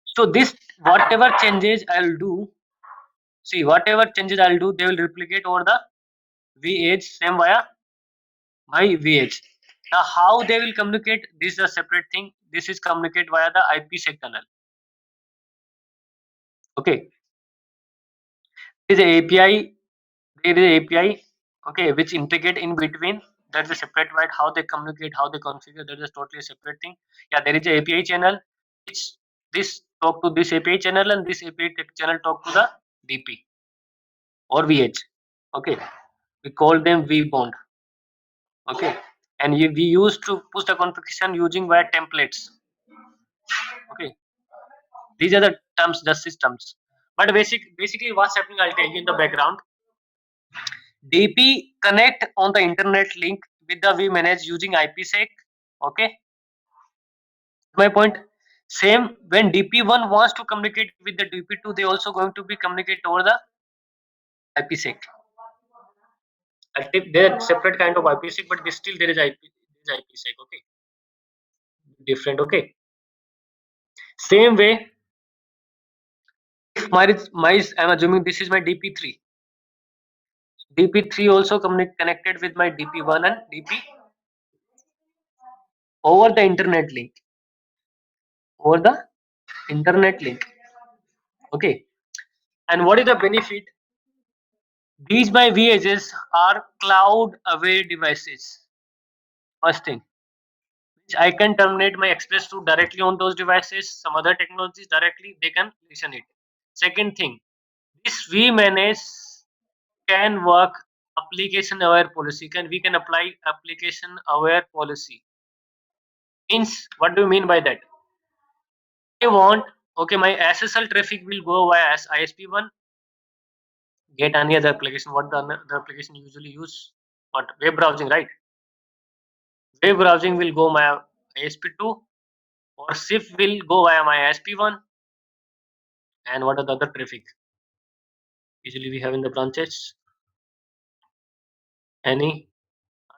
So this whatever changes I'll do, see whatever changes I'll do, they will replicate over the vEdge same via my vEdge. Now how they will communicate, this is a separate thing. this is communicate via the IPsec tunnel. Okay, there is a API. There is a API. Okay, which integrate in between. That's a separate word. How they communicate, how they configure. That is totally a separate thing. Yeah, there is a API channel. Which this talk to this API channel, and this API channel talk to the DP or VH. Okay, we call them vBond. Okay, and we used to push the configuration using via templates. Okay, these are the terms, the systems. But basically what's happening, I'll tell you in the background. DP connect on the internet link with the vManage using IPsec. Okay, my point. Same when DP1 wants to communicate with the DP2, they also going to be communicate over the IPsec. They're separate kind of IPsec, but still there is IPsec. Okay, different. Okay, same way. If I'm assuming this is my DP3. DP3 also connected with my DP1 and DP over the internet link. Over the internet link. Okay. And what is the benefit? These my VHs are cloud aware devices. First thing, which I can terminate my express route directly on those devices. Some other technologies directly they can listen it. Second thing, this vManage can work application aware policy. We can apply application aware policy. Means what do you mean by that? I want, okay, my SSL traffic will go via ISP1, get any other application. What the application usually use? What web browsing, right? Web browsing will go my ISP2, or SIF will go via my ISP1. And what are the other traffic? Usually we have in the branches. Any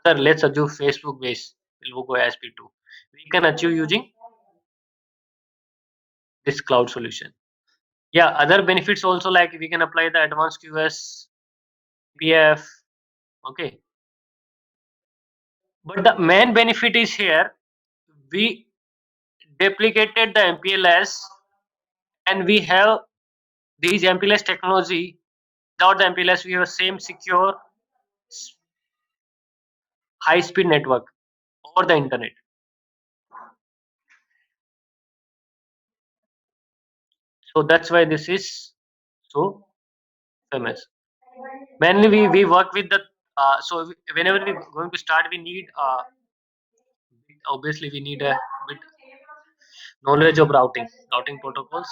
other? Let's assume Facebook base will go ISP2. We can achieve using this cloud solution. Yeah, other benefits also, like we can apply the advanced QS, PF. Okay, but the main benefit is here, we duplicated the MPLS, and we have these MPLS technology. Without the MPLS, we have same secure high speed network over the internet. So that's why this is so famous. Mainly we work with the so whenever we're going to start, we need obviously we need a bit knowledge of routing protocols,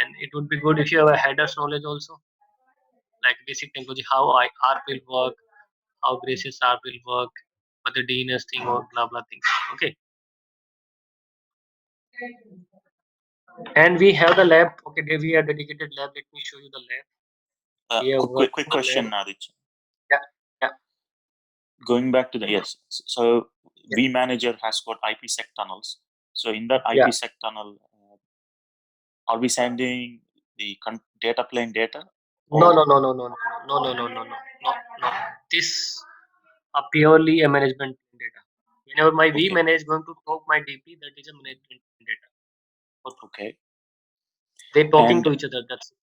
and it would be good if you have a headers knowledge also, like basic technology, how ARP will work, how Graces ARP will work, what the DNS thing or blah blah things. Okay, and we have the lab. Okay, there we have dedicated lab. Let me show you the lab. We have Quick worked in the question, lab. Aditya. Yeah. Going back to the yes, so vManager has got IPsec tunnels. So in that Yeah. IPsec tunnel, are we sending the data plane data? No, or- no, no, no, no, no, no, no, no, no, no, no. This are purely a management data. Whenever my Okay. vManage going to talk my DP, that is a management data. Okay, They're talking And- to each other. That's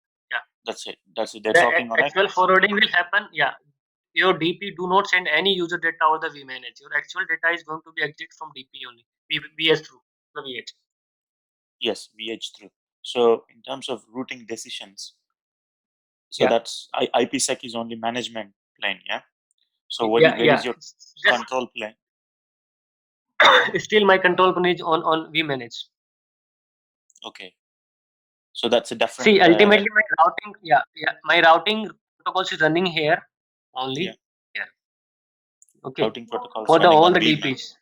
that's it. They're the talking on it. actual forwarding will happen. Yeah, your DP do not send any user data over the vManage. Your actual data is going to be exit from DP only. VS through the VH. Yes, VH through. So in terms of routing decisions, so Yeah. that's IPsec is only management plane, yeah. So where is your Just control plane? still my control plane is on vManage. Okay, so that's a different. See, ultimately my routing, my routing protocols is running here only. Yeah. Okay, routing protocols for the running all on the vManage. DPs.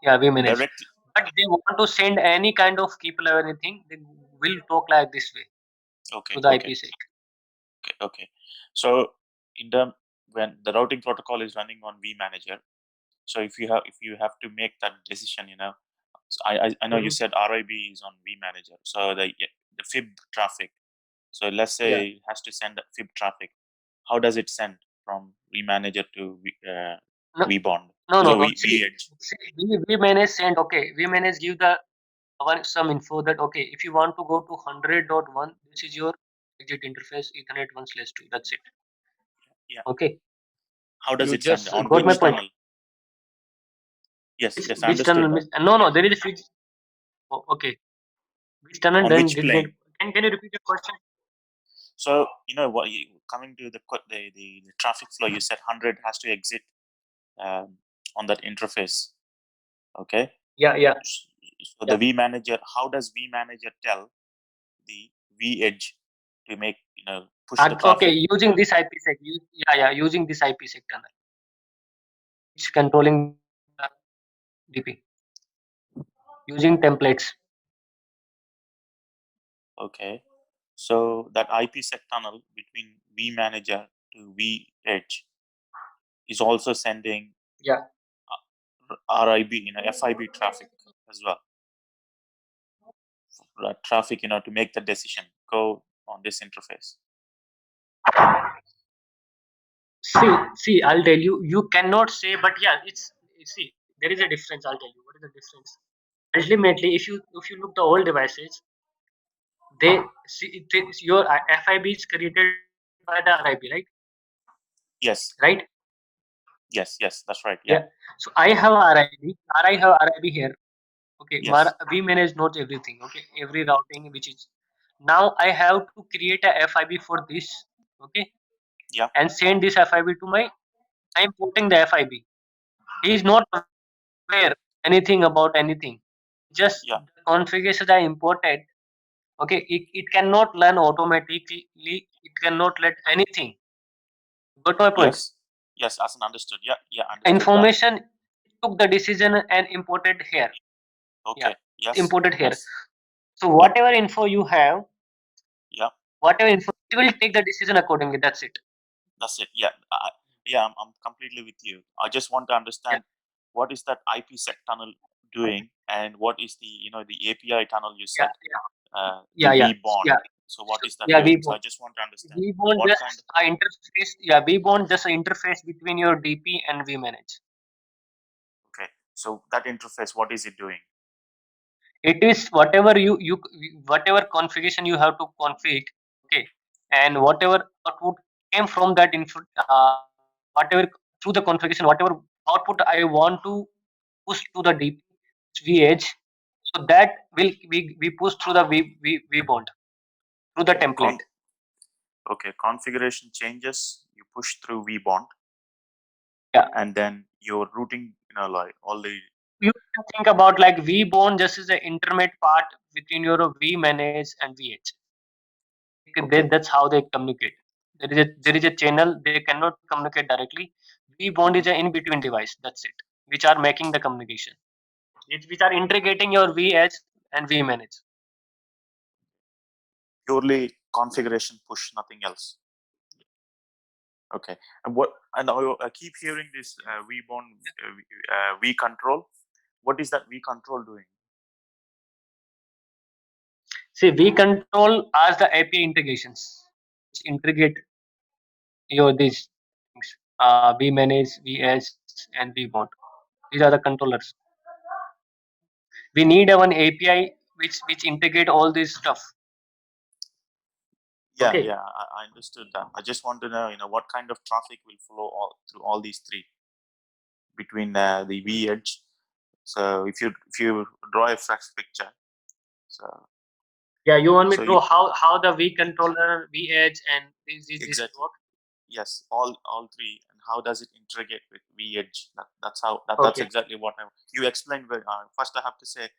Yeah, vManage. Directly. But they want to send any kind of keep or anything, they will talk like this way Okay. to the IPsec. Okay. So in term when the routing protocol is running on vManager, so if you have to make that decision, so I know you said RIB is on vManager, so the fib traffic. So let's say it has to send the fib traffic. How does it send from vManager to No, vBond? No, So no. See, VH. we manage send. Okay, we manage give the some info that okay, if you want to go to 100.1, this is your exit interface Ethernet 1/2. That's it. Yeah. Okay. How does You it send? just On Got my which point. tunnel? Yes, Which, yes, I which tunnel? understood that. No. There is a fixed. Oh, okay. Which tunnel? On Then which did plane? can you repeat your question? So you know what? Coming to the traffic flow, you said 100 has to exit on that interface. Okay. Yeah. So the vManager, how does vManager tell the vEdge to make push the traffic? Okay, using this IPsec. Using this IPsec tunnel. It's controlling the DP using templates. Okay. So that IPsec tunnel between vManager to vEdge is also sending Yeah. RIB, FIB traffic as well. Traffic, to make the decision go on this interface. See, I'll tell you. You cannot say, but yeah, see. There is a difference. I'll tell you what is the difference. Ultimately, if you look the old devices, they see your FIB is created by the RIB, right? Yes. Right. Yes. That's right. Yeah. So I have RIB. I have RIB here. Okay. Yes. We manage not everything. Okay. Every routing which is now I have to create a FIB for this. Okay. Yeah. And send this FIB to my. I'm putting the FIB. He is not aware anything about anything. Just Yeah. the configurations are imported. Okay. It cannot learn automatically. It cannot let anything. Got my point? Yes. As an understood. Yeah. Understood Information took the decision and imported here. that. Okay. Yes. Imported here. Yes. So whatever info you have, Yeah. whatever info, it will take the decision accordingly. That's it. That's it. Yeah. I'm completely with you. I just want to understand what is that IPsec tunnel doing, and what is the the API tunnel you said, the vBond. So what is that doing? So I just want to understand vBond what just kind of. a interface. vBond just an interface between your DP and vManage. Okay. So that interface, what is it doing? It is whatever whatever configuration you have to config. Okay, and whatever output came from that info, whatever through the configuration, whatever output I want to push to the DP vEdge, so that will be pushed through the vBond through the template. Okay, configuration changes, you push through vBond. Yeah. And then your routing, like all the. You can think about like vBond just as an intermediate part between your vManage and vEdge. Okay. That's how they communicate. There is a channel, they cannot communicate directly. vBond is an in between device. That's it, which are making the communication. Which are integrating your vEdge and vManage. Purely configuration push, nothing else. Okay. And I keep hearing this vBond, vControl. What is that vControl doing? See, vControl as the API integrations, which integrate your these things. vManage, vEdge, and vBond. These are the controllers. We need one API which integrate all this stuff. Yeah, Okay. yeah, I understood that. I just want to know, what kind of traffic will flow through all these three between the vEdge. So if you draw a fresh picture, so. Yeah, you want me So to how the vController, vEdge, and this exactly. work? Yes, all three, and how does it integrate with vEdge? That's Okay. exactly what you explained. First, I have to say,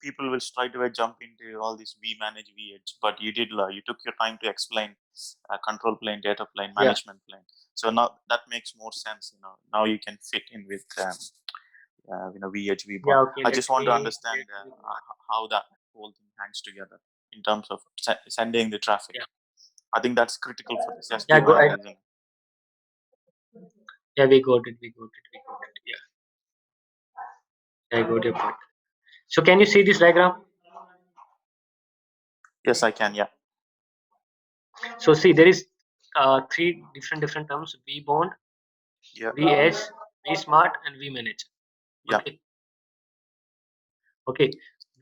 people will straight away jump into all this vManage, vEdge, but you took your time to explain control plane, data plane, management plane. So now that makes more sense. Now you can fit in with vEdge, vBond. Yeah, okay, I just want to understand how that whole thing hangs together in terms of sending the traffic. Yeah. I think that's critical for this Yeah, go SD-WAN, ahead. isn't it? Yeah, we got it. Yeah, I got your point. So can you see this diagram? Yes, I can. Yeah. So see, there is three different terms: vBond, Yeah. vEdge, vSmart, and vManage. Yeah. Okay.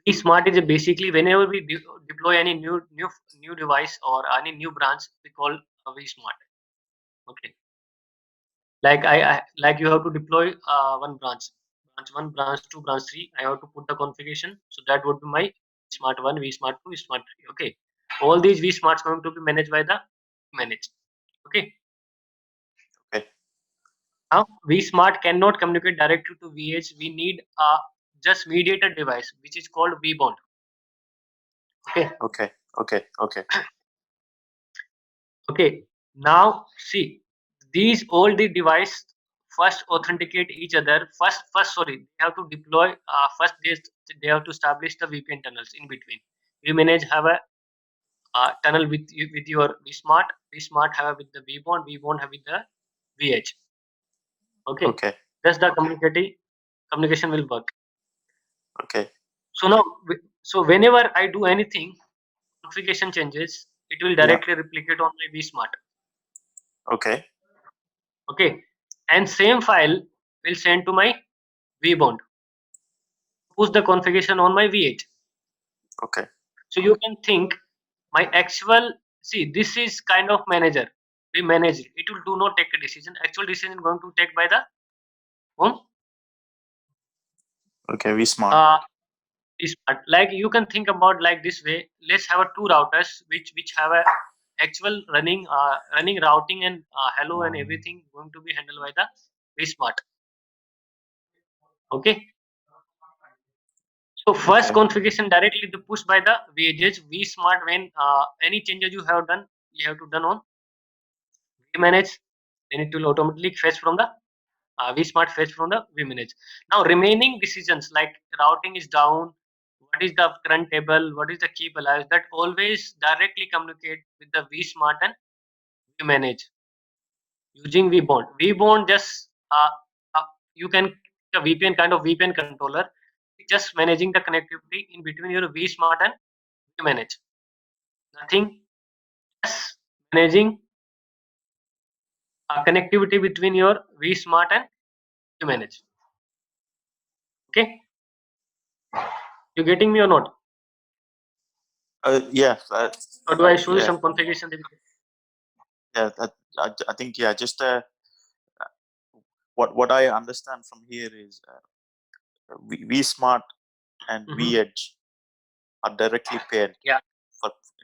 vSmart is basically whenever we deploy any new device or any new branch, we call a vSmart. Okay, like like you have to deploy one branch, branch 1, branch 2, branch 3. I have to put the configuration, so that would be my vSmart 1, vSmart 2, vSmart 3. Okay, all these vSmarts going to be managed by the managed. Okay. Okay. Now vSmart cannot communicate directly to VH. We need a just mediator device which is called vBond. Okay. Okay. Okay. Okay. Okay. Now see, these all the device first authenticate each other. First sorry, they have to deploy. First they have to establish the VPN tunnels in between. We manage have a tunnel with your vSmart. vSmart have with the vBond. vBond have with the VH. Okay. Okay. That's the communication will work. Okay. So now, so whenever I do anything, configuration changes, it will Yeah. directly replicate on my vSmart. Okay. Okay, and same file will send to my vBond. Push the configuration on my V8. Okay. So you can think my actual, see, this is kind of manager. We manage it. It will do not take a decision. Actual decision going to take by the whom? Okay. vSmart. vSmart. Like you can think about like this way. Let's have a two routers which have a actual running routing and hello and everything going to be handled by the vSmart. Okay. So first Okay. configuration directly to push by the VHH vSmart. When any changes you have done, you have to done on vManage, then it will automatically fetch from the vSmart fetch from the vManage. Now remaining decisions like routing is down, what is the current table, what is the keep alive, that always directly communicate with the vSmart and vManage using vBond. vBond just you can a VPN kind of VPN controller, just managing the connectivity in between your vSmart and vManage. Nothing, just managing connectivity between your vSmart and vManage. Okay, you getting me or not? Yeah. Or do I show you Yeah. some configuration? Yeah. I think just what I understand from here is vSmart and Mhm. vEdge are directly paired. Yeah.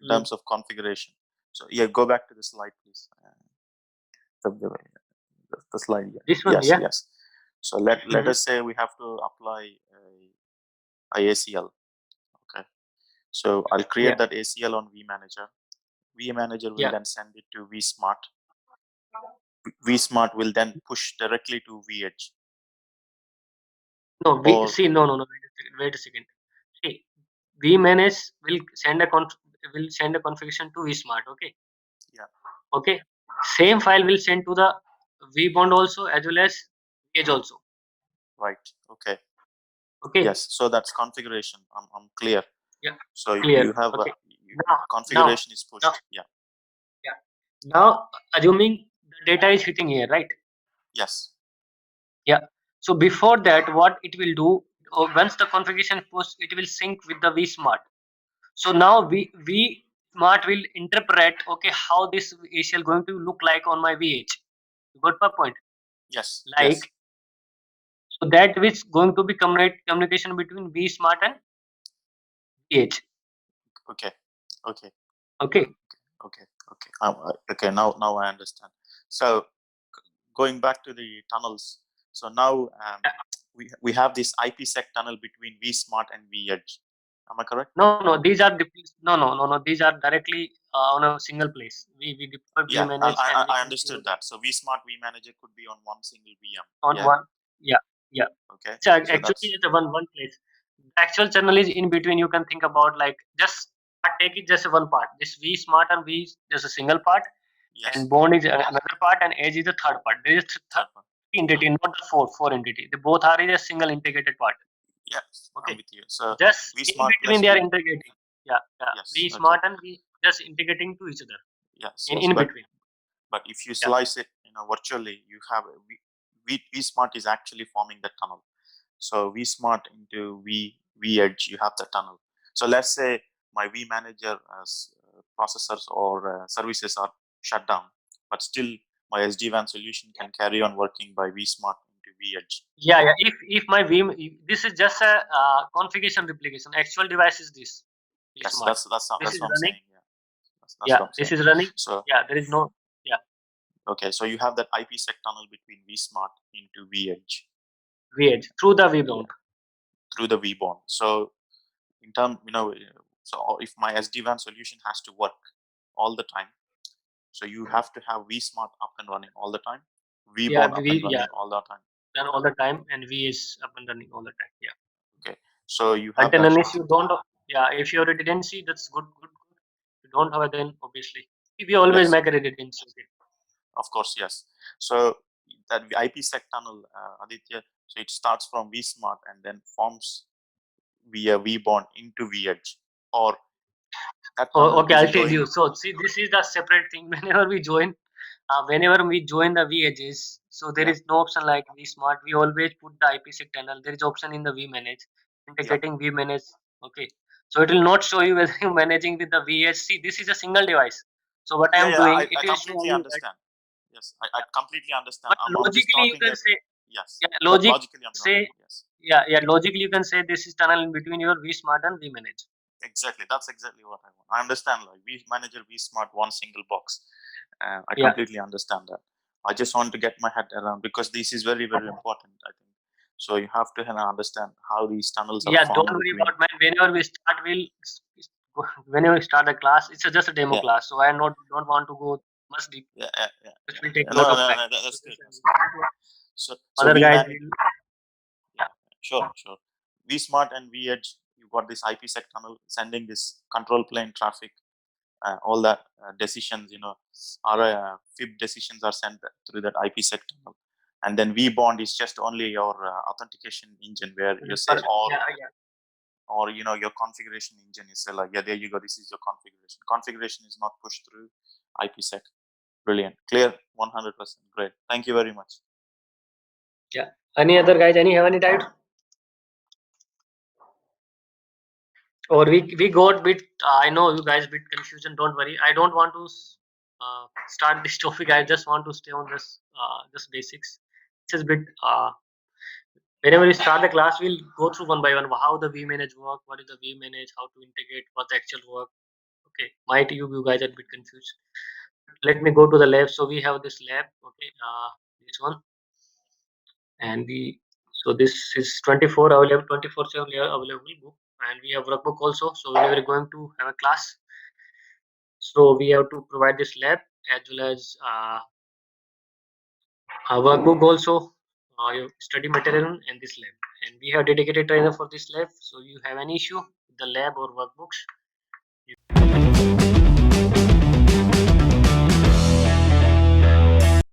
In terms of configuration. So yeah, go back to the slide, please. The slide. Yeah. This one, Yes. yeah. Yes. So let Mhm. us say we have to apply ACL. Okay. So I'll create Yeah. that ACL on vManager. vManager will Yeah. then send it to vSmart. vSmart will then push directly to vEdge. No, Or no. Wait a second. See, vManage will send a configuration to vSmart. Okay. yeah. Okay. Same file will send to the vBond also as well as Edge also. Right. Okay. Okay. Yes. So that's configuration. I'm clear. Yeah. So Clear. you have Okay. configuration is pushed. Now, Yeah. yeah. Now, assuming the data is hitting here, right? Yes. Yeah. So before that, what it will do, once the configuration push, it will sync with the vSmart. So now vSmart will interpret, okay, how this ACL going to look like on my VH. You got my point? Yes. Like, Yes. so that which going to be communication between vSmart and VH. Okay. Okay. Okay. Okay. Okay. Okay. Now I understand. So going back to the tunnels. So now we have this IPsec tunnel between vSmart and vEdge. Am I correct? No. These are no. These are directly on a single place. We deploy Yeah, vManage and we I can understood that. So vSmart vManager could be on one single VM. on Yeah. one. Yeah. Okay. So So actually, that's it's a one place. The actual channel is in between. You can think about like just take it just one part. This vSmart and V is just a single part, yes. and Bond is another part, and Edge is the third part. There is Third one. entity, not the four entity. They both are in a single integrated part. Yes, Okay. I'm with you. So Just in vSmart between plus they are V. integrating. Yeah. Yes. vSmart Okay. and V just integrating to each other Yes. in Yes. between. But if you slice it, virtually, you have vSmart is actually forming the tunnel. So vSmart into vEdge, you have the tunnel. So let's say my vManager processors or services are shut down, but still my SD-WAN solution can carry on working by vSmart into vEdge. Yeah. If my this is just a configuration replication. Actual device is this. Yes, vSmart. that's This what is I'm running. saying. That's Yeah, what I'm this saying. is running. So Yeah, there is no. Yeah, okay, so you have that IPsec tunnel between vSmart into vEdge vEdge through the vBound. through the vBond. So in term, so if my SD-WAN solution has to work all the time, so you have to have vSmart up and running all the time, vBond Yeah, up and running all the time. done all the time, and V is up and running all the time. Yeah. Okay, so you have Until that. unless you don't. Yeah, if you have redundancy, that's good. If you don't have it, then obviously we always Yes. make a redundancy. Okay. Of course, yes. So that IPsec tunnel, Aditya, so it starts from vSmart and then forms via vBond into vEdge, or that tunnel Oh, okay, is I'll tell going. you. So see, this is the separate thing. Whenever we join the V edges, so there Yeah. is no option like vSmart. We always put the IPsec tunnel. There is option in the vManage, integrating vManage. Okay, so it will not show you whether you're managing with the VH. See, this is a single device. So what I am doing, I it will show completely you that. understand. Yes, I completely understand. But I'm just logically, you talking can say, yes. yeah, But logically, I'm not. say, Yes. yeah, logically you can say this is tunnel in between your vSmart and vManage. Exactly. That's exactly what I want. I understand. Like vManager, vSmart, one single box. I Yeah. completely understand that. I just want to get my head around because this is very, very important. I think so. You have to understand how these tunnels are Yeah, formed don't worry between. about mine. Whenever we start a class, it's just a demo Yeah. class. So I don't want to go much deep. Yeah. It will take a No, lot of no, time. no, that's good. So Other guys will. Sure. vSmart and vEdge, you got this IPsec tunnel sending this control plane traffic, all that decisions, FIB decisions are sent through that IPsec tunnel, and then vBond is just only your authentication engine where you say or your configuration engine. You say like, yeah, there you go. This is your configuration. Configuration is not pushed through IPsec. Brilliant, clear, 100%. Great. Thank you very much. Yeah. Any other guys? Have any doubt? Or we got bit. I know you guys bit confusion. Don't worry. I don't want to start this topic. I just want to stay on this just basics. It's a bit. Whenever we start the class, we'll go through one by one how the vManage work, what is the vManage, how to integrate, what's the actual work. Okay, might you guys are a bit confused. Let me go to the lab. So we have this lab. Okay, this one, and so this is 24 available, 24/7 available book, and we have workbook also. So whenever we're going to have a class, so we have to provide this lab as well as a workbook also, your study material and this lab, and we have dedicated trainer for this lab. So you have any issue with the lab or workbooks,